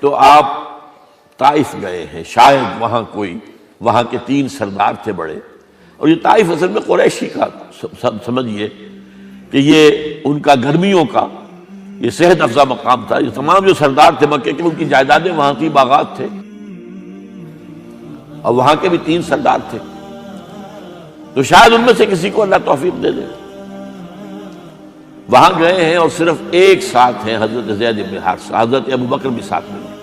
تو آپ طائف گئے ہیں، شاید وہاں کے 3 سردار تھے بڑے، اور یہ طائف اصل میں قریشی کا سمجھیے کہ یہ ان کا گرمیوں کا یہ صحت افزا مقام تھا۔ یہ تمام جو سردار تھے مکے کے، ان کی جائیدادیں وہاں تھی، باغات تھے، اور وہاں کے بھی 3 سردار تھے، تو شاید ان میں سے کسی کو اللہ توفیق دے دے۔ وہاں گئے ہیں اور صرف ایک ساتھ ہیں، حضرت زید بن حارثہ، حضرت ابوبکر بھی ساتھ میں نہیں،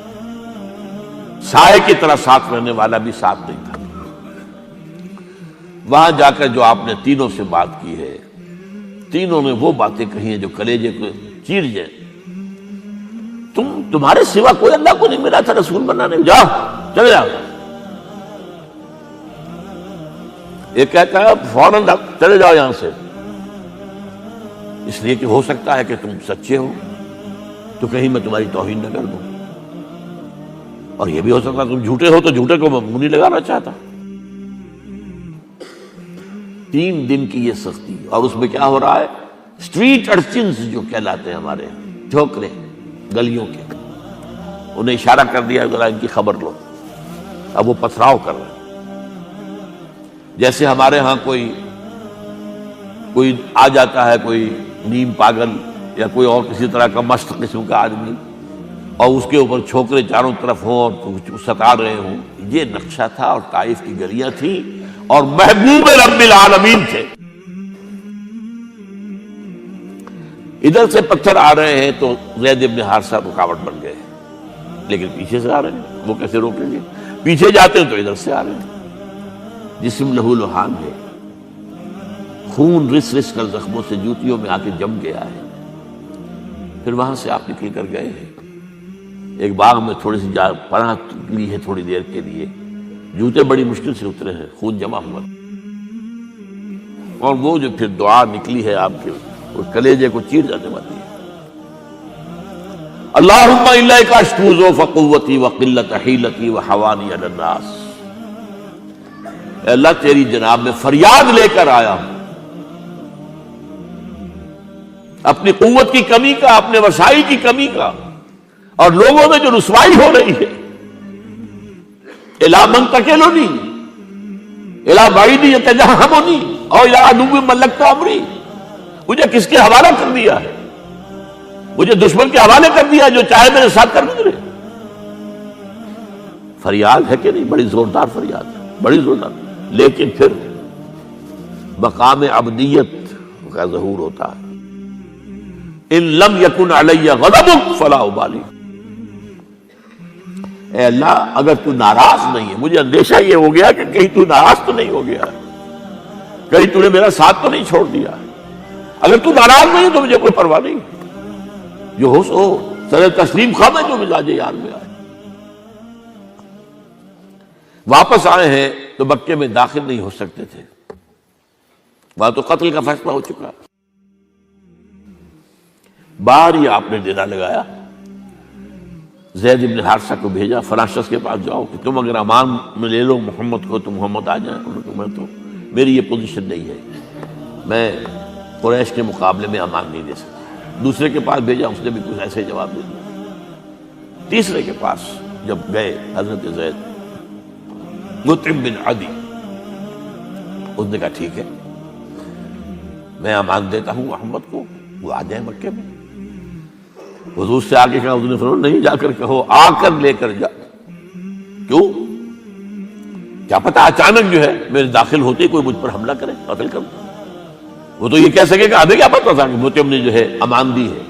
سائے کی طرح ساتھ رہنے والا بھی ساتھ نہیں تھا۔ وہاں جا کر جو آپ نے تینوں سے بات کی ہے، تینوں نے وہ باتیں کہی ہیں جو کلیجے کو چیر جائیں۔ تمہارے سوا کوئی اللہ کو نہیں ملا تھا رسول بنانے، جاؤ چلے جاؤ۔ ایک کہتا ہے فوراً چلے جاؤ یہاں سے، اس لیے کہ ہو سکتا ہے کہ تم سچے ہو تو کہیں میں تمہاری توہین نہ کر دوں، اور یہ بھی ہو سکتا ہے تم جھوٹے ہو تو جھوٹے کو میں منہ نہیں لگانا چاہتا۔ 3 دن کی یہ سختی، اور اس میں کیا ہو رہا ہے، اسٹریٹ ارچنز جو کہلاتے ہیں ہمارے ٹھوکرے گلیوں کے، انہیں اشارہ کر دیا ذرا ان کی خبر لو، اب وہ پتھراؤ کر رہے ہیں۔ جیسے ہمارے ہاں کوئی آ جاتا ہے، کوئی نیم پاگل یا کوئی اور کسی طرح کا مست قسم کا آدمی، اور اس کے اوپر چھوکرے چاروں طرف ہوں اور کچھ ستا رہے ہوں، یہ نقشہ تھا، اور طائف کی گلیاں تھیں اور محبوب رب العالمین تھے۔ ادھر سے پتھر آ رہے ہیں تو زید بن حارثہ رکاوٹ بن گئے، لیکن پیچھے سے آ رہے ہیں، وہ کیسے روکیں گے؟ پیچھے جاتے ہیں تو ادھر سے آ رہے ہیں۔ جسم لہو لہان ہے، خون رس رس کر زخموں سے جوتیوں میں آ کے جم گیا ہے۔ پھر وہاں سے آپ نکل کر گئے ہیں، ایک باغ میں تھوڑی سی پناہ لی ہے تھوڑی دیر کے لیے، جوتے بڑی مشکل سے اترے ہیں، خون جمع ہوا، اور وہ جو پھر دعا نکلی ہے آپ کے اس کلیجے کو چیر جانے والی ہے۔ اللہم الیک اشکو ضعف قوتی وقلت حیلتی وحوانی علی الناس، اے اللہ تیری جناب میں فریاد لے کر آیا ہوں، اپنی قوت کی کمی کا، اپنے وسائل کی کمی کا، اور لوگوں میں جو رسوائی ہو رہی ہے۔ الی من تکلنی الی بعید یتجہمنی او الی عدو ملکت امری، مجھے کس کے حوالہ کر دیا ہے؟ مجھے دشمن کے حوالے کر دیا جو چاہے میرے ساتھ کر گزرے۔ فریاد ہے کہ نہیں؟ بڑی زوردار فریاد ہے، بڑی زوردار، لیکن پھر مقام عبدیت کا ظہور ہوتا ہے۔ ان لم یکن علی غضبک فلا ابالی، اے اللہ اگر تو ناراض نہیں ہے، مجھے اندیشہ یہ ہو گیا کہ کہیں تو ناراض تو نہیں ہو گیا، کہیں تو نے میرا ساتھ تو نہیں چھوڑ دیا۔ اگر تو ناراض نہیں ہے تو مجھے کوئی پرواہ نہیں، جو ہو سو سر تسلیم خواہ میں جو مزاج یار میں آئے۔ واپس آئے ہیں تو مکے میں داخل نہیں ہو سکتے تھے، وہاں تو قتل کا فیصلہ ہو چکا۔ باہر ہی آپ نے ڈیرا لگایا، زید بن حارثہ کو بھیجا، فلاں شخص کے پاس جاؤ کہ تم اگر امان میں لے لو محمد کو تو محمد آ جائیں، انہوں نے کہا تو میری یہ پوزیشن نہیں ہے، میں قریش کے مقابلے میں امان نہیں دے سکتا۔ دوسرے کے پاس بھیجا، اس نے بھی کچھ ایسے جواب دے دیا۔ تیسرے کے پاس جب گئے حضرت زید مطعم بن عدی، اس نے کہا ٹھیک ہے میں امان دیتا ہوں محمد کو، وہ آ جائیں مکے میں۔ حضور سے آگے کہا، حضور نے فرمایا نہیں جا کر کہو، آ کر لے کر جا۔ کیوں؟ کیا پتا اچانک جو ہے میرے داخل ہوتے کوئی مجھ پر حملہ کرے، قتل کر دے۔ وہ تو یہ کہہ سکے کہ ہمیں کیا پتا تھا کہ مطعم نے جو ہے امان دی ہے،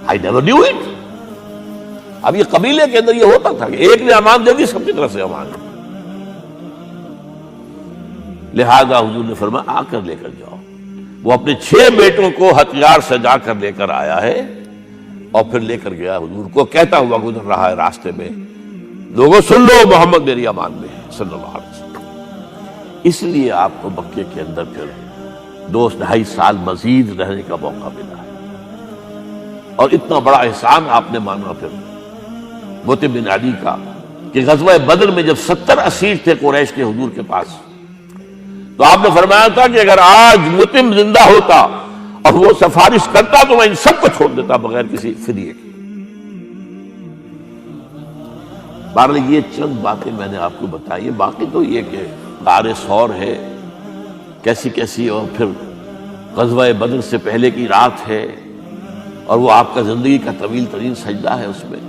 I never knew it۔ اب یہ قبیلے کے اندر یہ ہوتا تھا کہ ایک نے امان دے دی، سب کی طرف سے امان ہے، لہذا حضور نے فرمایا آ کر لے کر جاؤ۔ وہ اپنے 6 بیٹوں کو ہتھیار سجا کر لے کر آیا ہے، اور پھر لے کر گیا حضور کو، کہتا ہوا گزر رہا ہے راستے میں، لوگوں سن لو محمد میری امان میں ہے صلی اللہ علیہ وسلم۔ اس لیے آپ کو مکے کے اندر پھر 2-2.5 سال مزید رہنے کا موقع ملا ہے، اور اتنا بڑا احسان آپ نے مانا پھر مطعم بن عدی کا کہ غزوہ بدر میں جب 70 اسیر تھے قریش کے حضور کے پاس، تو آپ نے فرمایا تھا کہ اگر آج مطعم زندہ ہوتا اور وہ سفارش کرتا تو میں ان سب کو چھوڑ دیتا بغیر کسی فدیے کے۔ بہرحال یہ چند باتیں میں نے آپ کو بتائی ہیں، باقی تو یہ کہ غار ثور ہے کیسی کیسی، اور پھر غزوہ بدر سے پہلے کی رات ہے، اور وہ آپ کا زندگی کا طویل ترین سجدہ ہے اس میں،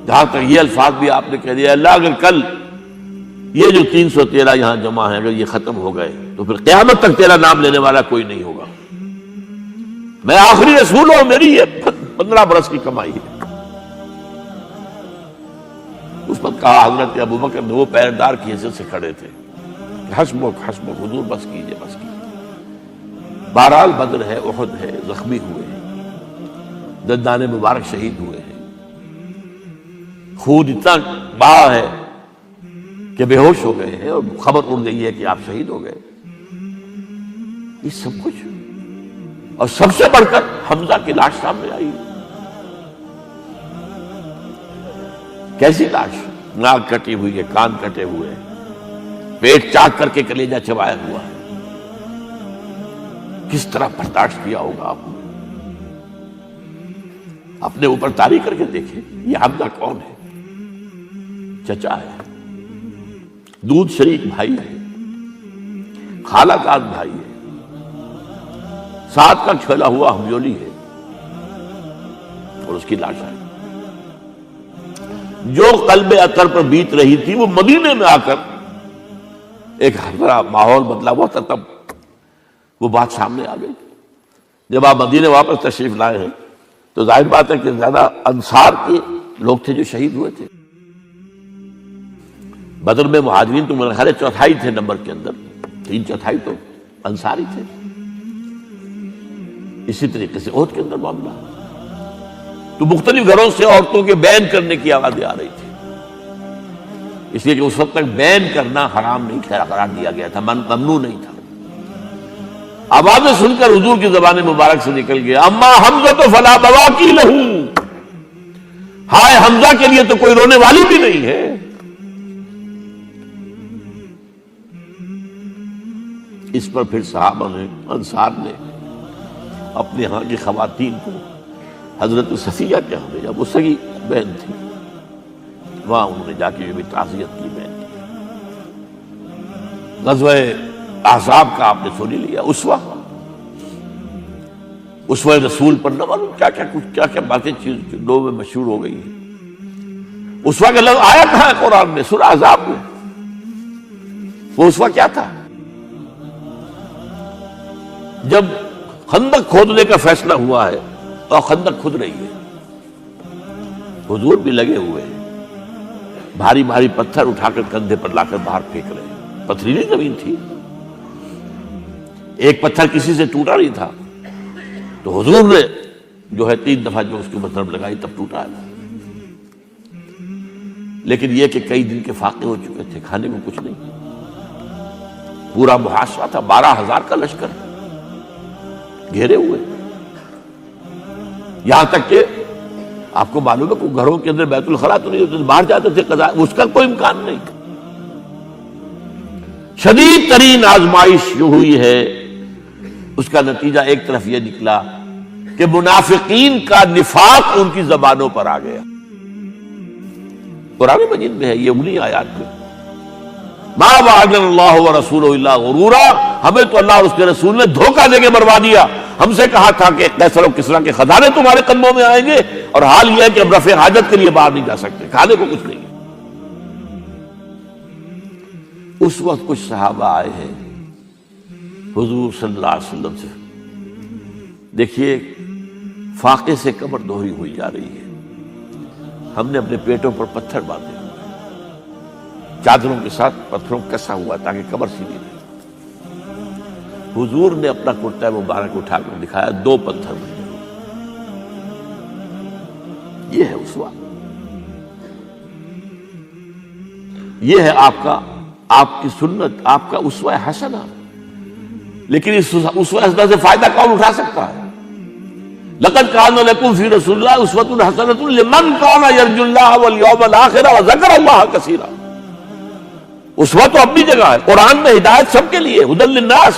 جہاں تک یہ الفاظ بھی آپ نے کہہ دیا اللہ اگر کل یہ جو 313 یہاں جمع ہیں اگر یہ ختم ہو گئے تو پھر قیامت تک تیرا نام لینے والا کوئی نہیں ہوگا، میں آخری رسول ہوں، میری یہ 15 برس کی کمائی ہے۔ اس وقت کہا حضرت ابوبکر نے، وہ پہریدار کی حیثیت سے کھڑے تھے، حسبک حسبک حضور بس کیجئے بس کیجئے۔ بہرحال بدر ہے، احد ہے، زخمی ہوئے ہیں، دندان مبارک شہید ہوئے ہیں، خون اتنا بہا ہے کہ بے ہوش ہو گئے ہیں، اور خبر اڑ گئی ہے کہ آپ شہید ہو گئے، یہ سب کچھ، اور سب سے بڑھ کر حمزہ کی لاش سامنے آئی، کیسی لاش، ناک کٹی ہوئی ہے، کان کٹے ہوئے ہیں، پیٹ چاک کر کے کلیجہ چبایا ہوا ہے، کس طرح برداشت کیا ہوگا آپ نے؟ اپنے اوپر طاری کر کے دیکھیں، یہ حمزہ کون ہے؟ چچا ہے، دودھ شریک بھائی ہے، خالہ زاد بھائی ہے، ساتھ کا کھیلا ہوا ہمجولی ہے، اور اس کی لاش ہے۔ جو قلب اطہر پر بیت رہی تھی وہ مدینے میں آ کر ایک بڑا ماحول بدلا ہوا تھا، تب وہ بات سامنے آ گئی۔ جب آپ مدینے واپس تشریف لائے ہیں تو ظاہر بات ہے کہ زیادہ انصار کے لوگ تھے جو شہید ہوئے تھے۔ بدر میں مہاجرین تو میرے خیال ہے 1/4 تھے نمبر کے اندر، 3/4 تو انصاری تھے۔ اسی طریقے سے احد کے اندر معاملہ، تو مختلف گھروں سے عورتوں کے بین کرنے کی آوازیں آ رہی تھی، اس لیے کہ اس وقت تک بین کرنا حرام نہیں قرار دیا گیا تھا، ممنوع نہیں تھا۔ آوازیں سن کر حضور کی زبان مبارک سے نکل گیا اما حمزہ تو فلا بواکی لہو، ہائے حمزہ کے لیے تو کوئی رونے والی بھی نہیں ہے۔ اس پر پھر صحابہ نے، انصار نے اپنے ہاں کی خواتین کو حضرت صفیہ کے ہاں بھیجا، وہ سگی بہن تھی، وہاں انہوں نے جا کے یہ بھی تعزیت کی بہن کی۔ غزوہ احزاب کا آپ نے سن لیا، اسوہ رسول پر نہ معلوم کیا کیا باتیں چیز لوگوں میں مشہور ہو گئی ہیں۔ اسوہ کا لفظ آیا کہاں ہے قرآن میں؟ سورہ احزاب میں۔ وہ اسوہ کیا تھا؟ جب خندق کھودنے کا فیصلہ ہوا ہے اور خندق کھد رہی ہے، حضور بھی لگے ہوئے ہیں، بھاری بھاری پتھر اٹھا کر کندھے پر لا کر باہر پھینک رہے ہیں، پتھریلی زمین تھی، ایک پتھر کسی سے ٹوٹا نہیں تھا، تو حضور نے جو ہے 3 دفعہ جو اس کے اوپر ضرب لگائی تب ٹوٹا ہے۔ لیکن یہ کہ کئی دن کے فاقے ہو چکے تھے، کھانے کو کچھ نہیں، پورا محاصرہ تھا، 12,000 کا لشکر گھیرے ہوئے، یہاں تک کہ آپ کو معلوم ہے کہ گھروں کے اندر بیت الخلا تو نہیں ہوتے، باہر جاتے تھے قضاء، اس کا کوئی امکان نہیں۔ شدید ترین آزمائش جو ہوئی ہے اس کا نتیجہ ایک طرف یہ نکلا کہ منافقین کا نفاق ان کی زبانوں پر آ گیا۔ قرآن مجید میں ہے یہ انہی آیات میں، ما وعدنا اللہ ورسولہ الا غرورا، ہمیں تو اللہ اور اس کے رسول نے دھوکہ دے کے مروا دیا۔ ہم سے کہا تھا کہ قیصر و کسریٰ کے خزانے تمہارے قدموں میں آئیں گے، اور حال یہ ہے کہ اب رفع حاجت کے لیے باہر نہیں جا سکتے، کھانے کو کچھ نہیں ہے۔ اس وقت کچھ صحابہ آئے ہیں حضور صلی اللہ علیہ وسلم سے، دیکھیے فاقے سے کمر دوہری ہوئی جا رہی ہے، ہم نے اپنے پیٹوں پر پتھر باندھے، چادروں کے ساتھ پتھروں کسا ہوا تاکہ کمر سیدھی رہے۔ حضور نے اپنا کرتا مبارک اٹھا کر دکھایا، 2 پتھر بنے ہوئے۔ یہ ہے اسوہ، یہ ہے آپ کی سنت، آپ کا اسوہ حسنہ۔ لیکن اس اسوہ حسنہ سے فائدہ کون اٹھا سکتا ہے؟ لقد کان لکم فی رسول اللہ اسوۃ حسنۃ لمن کان یرجو اللہ والیوم الآخر وذکر اللہ کثیرا۔ اسوہ تو اپنی جگہ ہے، قرآن میں ہدایت سب کے لیے، ھدی للناس،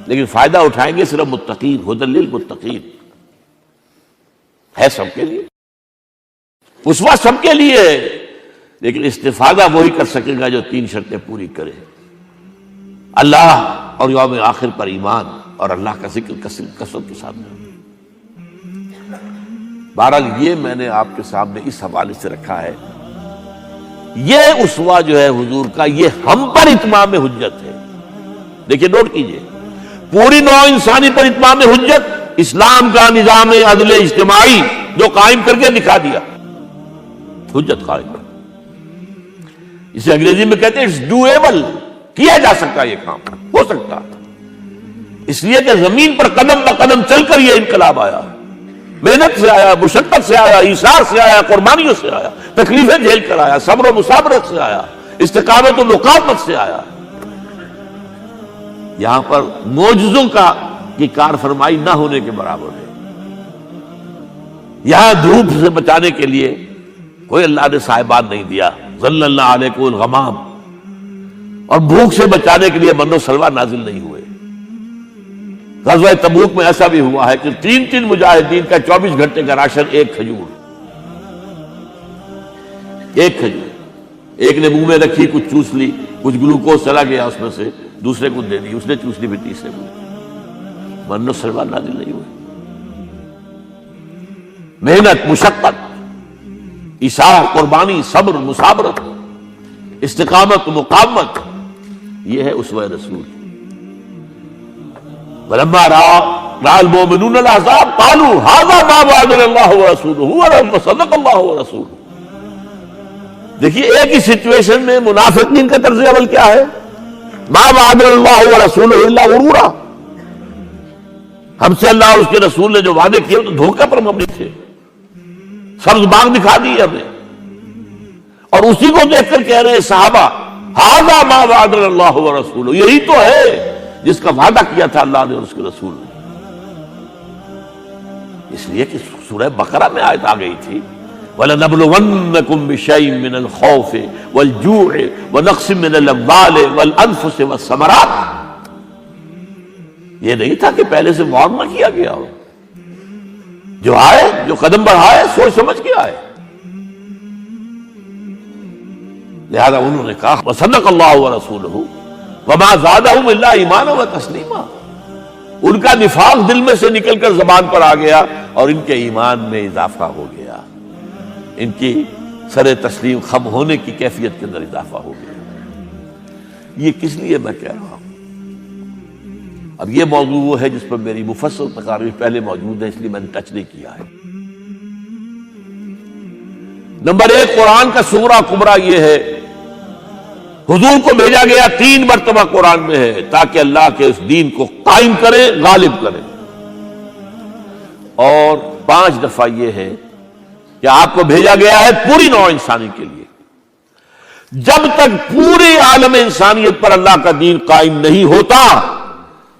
لیکن فائدہ اٹھائیں گے صرف متقین، ھدی للمتقین، ہے سب کے لیے، اسوہ سب کے لیے ہے۔ لیکن استفادہ وہی کر سکے گا جو 3 شرطیں پوری کرے: اللہ اور یوم آخر پر ایمان اور اللہ کا ذکر کثرت کے ساتھ. بہرحال یہ میں نے آپ کے سامنے اس حوالے سے رکھا ہے. یہ اسوہ جو ہے حضور کا، یہ ہم پر اتمام حجت ہے. دیکھیے، نوٹ کیجئے، پوری نوع انسانی پر اتمام حجت اسلام کا نظام عدل اجتماعی جو قائم کر کے دکھا دیا، حجت قائم. اسے انگریزی میں کہتے ہیں اٹس ڈویبل، کیا جا سکتا ہے، یہ کام ہو سکتا، اس لیے کہ زمین پر قدم بہ قدم چل کر یہ انقلاب آیا. محنت سے آیا، مشقت سے آیا، ایثار سے آیا، قربانیوں سے آیا، تکلیفیں جھیل کر آیا، صبر و مصابرت سے آیا، استقامت و مقاومت سے آیا. یہاں پر معجزوں کی کار فرمائی نہ ہونے کے برابر ہے. یہاں دھوپ سے بچانے کے لیے کوئی اللہ نے صاحبان نہیں دیا، ظل اللہ علیکم الغمام، اور بھوک سے بچانے کے لیے من و سلوہ نازل نہیں ہوئے. غزوہ تبوک میں ایسا بھی ہوا ہے کہ 3 مجاہدین کا 24 گھنٹے کا راشن ایک کھجور. ایک نے منہ میں رکھی، کچھ چوس لی، کچھ گلوکوز چلا گیا اس میں سے، دوسرے کو دے دی، اس نے چوس لی، پھر تیسرے کو. من و سلوہ نازل نہیں ہوئے. محنت، مشقت، ایثار، قربانی، صبر، مصابرت، استقامت، مقاومت، یہ ہے اسوہ رسول. ولما رأى المؤمنون الأحزاب قالوا هذا ما وعدنا الله ورسوله وصدق الله ورسوله. دیکھیے، ایک ہی سچویشن میں منافقین کا طرز عمل کیا ہے؟ ما وعدنا الله ورسوله الا غرورا. ہم سے اللہ اور اس کے رسول نے جو وعدے کیے تو دھوکہ پر مبنی تھے. سبز باغ دکھا دی ہمیں، اور اسی کو دیکھ کر کہہ رہے ہیں صحابہ هذا ما وعدنا الله ورسوله، یہی تو ہے جس کا وعدہ کیا تھا اللہ نے اور اس کے رسول نے. اس لیے کہ سورہ بقرہ میں آیت آ گئی تھی وَلَنَبْلُوَنَّكُمْ بِشَيْءٍ مِّنَ الْخَوْفِ وَالْجُوعِ وَنَقْصٍ مِّنَ الْأَمْوَالِ وَالْأَنفُسِ وَالثَّمَرَاتِ. یہ نہیں تھا کہ پہلے سے وارن نہ کیا گیا ہو. جو آئے، جو قدم بڑھائے، سوچ سمجھ کے آئے. لہذا انہوں نے کہا وَصَدَقَ اللَّهُ وَرَسُولُهُ وَمَا زَادَهُمْ إِلَّا إِيمَانًا وَتَسْلِيمًا. ان کا نفاق دل میں سے نکل کر زبان پر آ گیا اور ان کے ایمان میں اضافہ ہو گیا، ان کی سر تسلیم خم ہونے کی کیفیت کے اندر اضافہ ہو گیا. یہ کس لیے میں کہہ رہا ہوں؟ اب یہ موضوع وہ ہے جس پر میری مفصل تقاریر پہلے موجود ہے، اس لیے میں نے ٹچ نہیں کیا ہے. نمبر 1، قرآن کا سورہ کبریٰ یہ ہے، حضور کو بھیجا گیا 3 مرتبہ قرآن میں ہے تاکہ اللہ کے اس دین کو قائم کرے، غالب کرے. اور 5 دفعہ یہ ہے کہ آپ کو بھیجا گیا ہے پوری نوع انسانی کے لیے. جب تک پورے عالم انسانیت پر اللہ کا دین قائم نہیں ہوتا،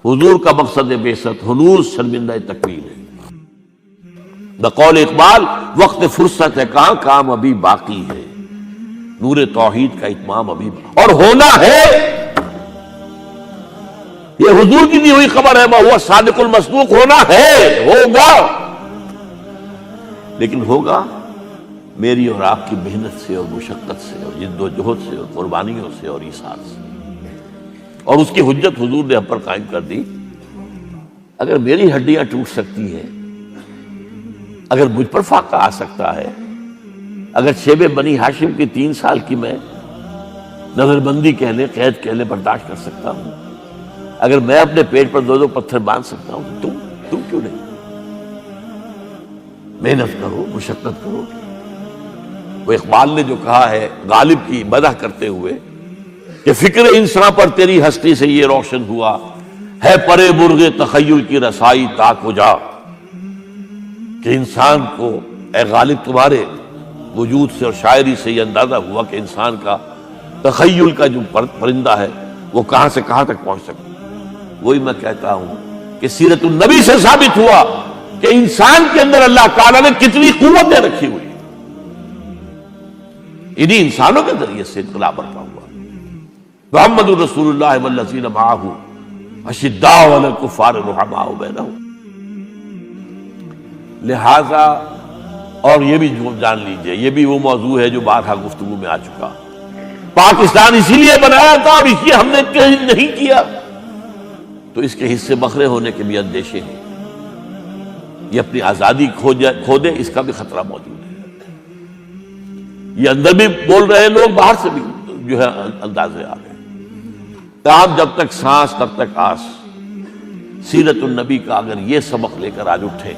حضور کا مقصد بعثت ہنوز شرمندہ تکمیل ہے. بقول اقبال، وقت فرصت ہے کہاں، کام ابھی باقی ہے، نور توحید کا اتمام ابھی اور ہونا ہے. یہ حضور کی دی ہوئی خبر ہے، وہ صادق المصدوق، ہونا ہے، ہوگا. لیکن ہوگا میری اور آپ کی محنت سے اور مشقت سے اور جد و جہد سے اور قربانیوں سے اور ایثار سے. اور اس کی حجت حضور نے ہم پر قائم کر دی. اگر میری ہڈیاں ٹوٹ سکتی ہیں، اگر مجھ پر فاقہ آ سکتا ہے، اگر شیب بنی ہاشم کی 3 سال کی میں نظر بندی کہہ لیں، قید کہہ لیں، برداشت کر سکتا ہوں، اگر میں اپنے پیٹ پر 2 پتھر باندھ سکتا ہوں، تم کیوں نہیں؟ محنت کرو، مشقت کرو. وہ اقبال نے جو کہا ہے غالب کی مدح کرتے ہوئے کہ فکر انسان پر تیری ہستی سے یہ روشن ہوا ہے، پرے مرغ تخیل کی رسائی تا کجا. کہ انسان کو اے غالب تمہارے وجود سے اور شاعری سے یہ اندازہ ہوا کہ انسان کا تخیل کا جو پرندہ ہے وہ کہاں سے کہاں تک پہنچ سکتا. وہی میں کہتا ہوں کہ سیرت النبی سے ثابت ہوا کہ انسان کے اندر اللہ تعالیٰ نے کتنی قوتیں رکھی ہوئی، انہی انسانوں کے ذریعے سے انقلاب برپا ہوا. محمد رسول اللہ والذین معہ اشداء علی الکفار رحماء بینہم. لہذا اور یہ بھی جان لیجئے یہ بھی وہ موضوع ہے جو بارہا گفتگو میں آ چکا. پاکستان اسی لیے بنایا تھا، اب اس لیے ہم نے کہیں نہیں کیا تو اس کے حصے بکھرے ہونے کے بھی اندیشے ہیں. یہ اپنی آزادی کھو دے اس کا بھی خطرہ موجود ہے. یہ اندر بھی بول رہے لوگ، باہر سے بھی جو ہے اندازے آ رہے ہیں. تاہم جب تک سانس تب تک آس. سیرت النبی کا اگر یہ سبق لے کر آج اٹھے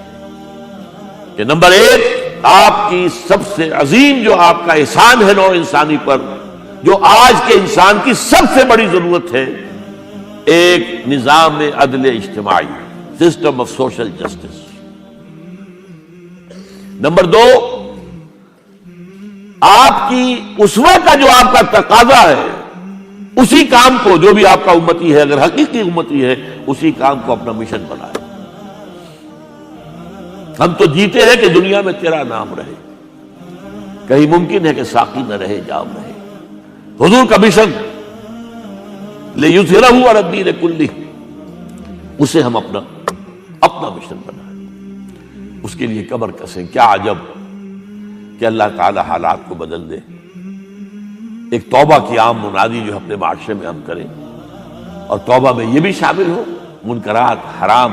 کہ نمبر 1 آپ کی سب سے عظیم جو آپ کا احسان ہے نوع انسانی پر، جو آج کے انسان کی سب سے بڑی ضرورت ہے، ایک نظام عدل اجتماعی، system of social justice. Number 2 آپ کی اسوہ کا جو آپ کا تقاضا ہے، اسی کام کو، جو بھی آپ کا امتی ہے اگر حقیقی امتی ہے، اسی کام کو اپنا مشن بنائے. ہم تو جیتے ہیں کہ دنیا میں تیرا نام رہے. کہیں ممکن ہے کہ ساقی نہ رہے، جام رہے. حضور کا مشن لِیُظْہِرَہُ عَلَى الدِّینِ کُلِّهِ، اسے ہم اپنا مشن بنائیں، اس کے لیے کمر کسیں. کیا عجب کہ اللہ تعالی حالات کو بدل دے. ایک توبہ کی عام منادی جو اپنے معاشرے میں ہم کریں، اور توبہ میں یہ بھی شامل ہو منکرات حرام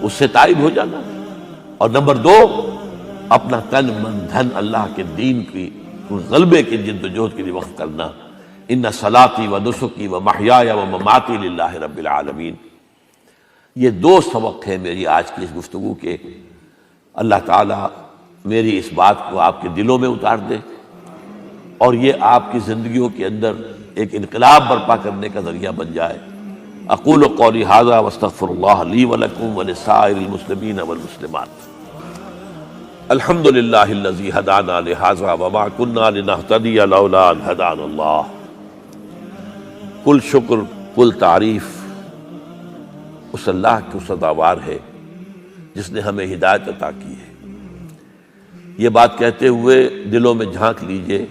اس سے تائب ہو جانا. اور نمبر 2 اپنا تن من دھن اللہ کے دین کی غلبے کی جد و جہد کے لیے وقف کرنا. ان صلاتی و نسکی و محیای و مماتی للہ رب العالمین. یہ 2 سبق ہیں میری آج کی اس گفتگو کے. اللہ تعالیٰ میری اس بات کو آپ کے دلوں میں اتار دے اور یہ آپ کی زندگیوں کے اندر ایک انقلاب برپا کرنے کا ذریعہ بن جائے. اقول قولی ھذا واستغفر اللہ لی ولکم ولسائر المسلمین والمسلمات. الحمد للہ الذی ھدانا لھذا وما کنا لنہتدی لولا ان ھدانا اللہ. کل شکر کل تعریف اس اللہ کو سزاوار ہے جس نے ہمیں ہدایت عطا کی ہے. یہ بات کہتے ہوئے دلوں میں جھانک لیجئے،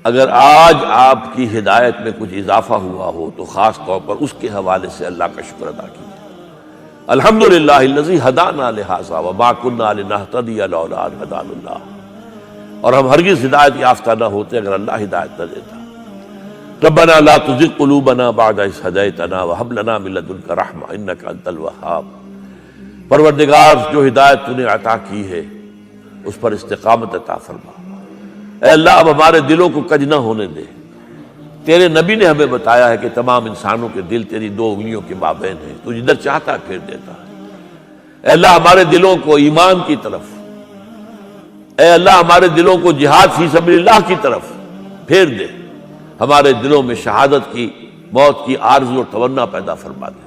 اگر آج آپ کی ہدایت میں کچھ اضافہ ہوا ہو تو خاص طور پر اس کے حوالے سے اللہ کا شکر ادا کیجیے. الحمدللہ الذی ھدانا لھذا وما کنا لنہتدی لولا ان ھدانا اللہ. اور ہم ہرگز ہدایت یافتہ نہ ہوتے اگر اللہ ہدایت نہ دیتا. ربنا لا تزغ قلوبنا بعد اذ ھدیتنا وھب لنا من لدنک رحمۃ انک انت الوہاب. پروردگار جو ہدایت تو نے عطا کی ہے اس پر استقامت عطا فرما. اے اللہ اب ہمارے دلوں کو کج نہ ہونے دے. تیرے نبی نے ہمیں بتایا ہے کہ تمام انسانوں کے دل تیری 2 انگلیوں کے مابین ہیں، تو جدھر چاہتا ہے پھیر دیتا ہے. اے اللہ ہمارے دلوں کو ایمان کی طرف، اے اللہ ہمارے دلوں کو جہاد فی سبیل اللہ کی طرف پھیر دے. ہمارے دلوں میں شہادت کی، موت کی آرزو اور تمنا پیدا فرما دے.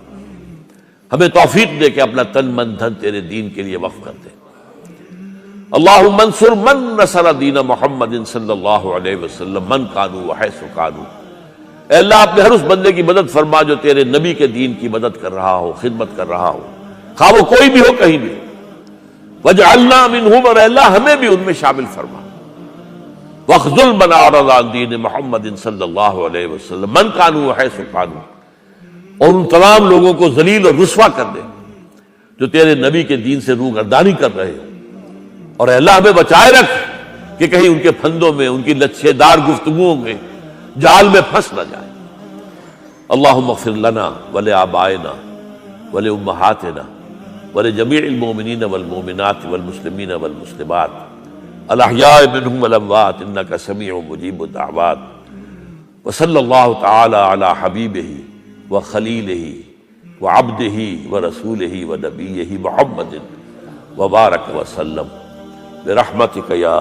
ہمیں توفیق دے کہ اپنا تن من دھن تیرے دین کے لیے وقف کر دے. اللہم انصر من نصر دین محمد صلی اللہ علیہ وسلم من کانوا وحیث کانوا. اے اللہ اپنے ہر اس بندے کی مدد فرما جو تیرے نبی کے دین کی مدد کر رہا ہو، خدمت کر رہا ہو، خواہ وہ کوئی بھی ہو، کہیں بھی ہو. وجعلنا منہم، اور اے اللہ ہمیں بھی ان میں شامل فرما. واخذل من اعرض عن دین محمد صلی اللہ علیہ وسلم من کانوا وحیث کانوا. اور ان تمام لوگوں کو ذلیل اور رسوا کر دے جو تیرے نبی کے دین سے روگردانی کر رہے ہو. اور اے اللہ ہمیں بچائے رکھ کہ کہیں ان کے پھندوں میں، ان کی لچھے دار گفتگوؤں میں، جال میں پھنس نہ جائے. اللہم اغفر لنا ولآبائنا ولأمہاتنا ولجمیع المؤمنین والمؤمنات والمسلمین والمسلمات الاحیاء منہم والاموات انک سمیع مجیب الدعوات. وصلی اللہ تعالی علی حبیبہ وخلیلہ وعبدہ ورسولہ ونبیہ محمد وبارک وسلم برحمتک یا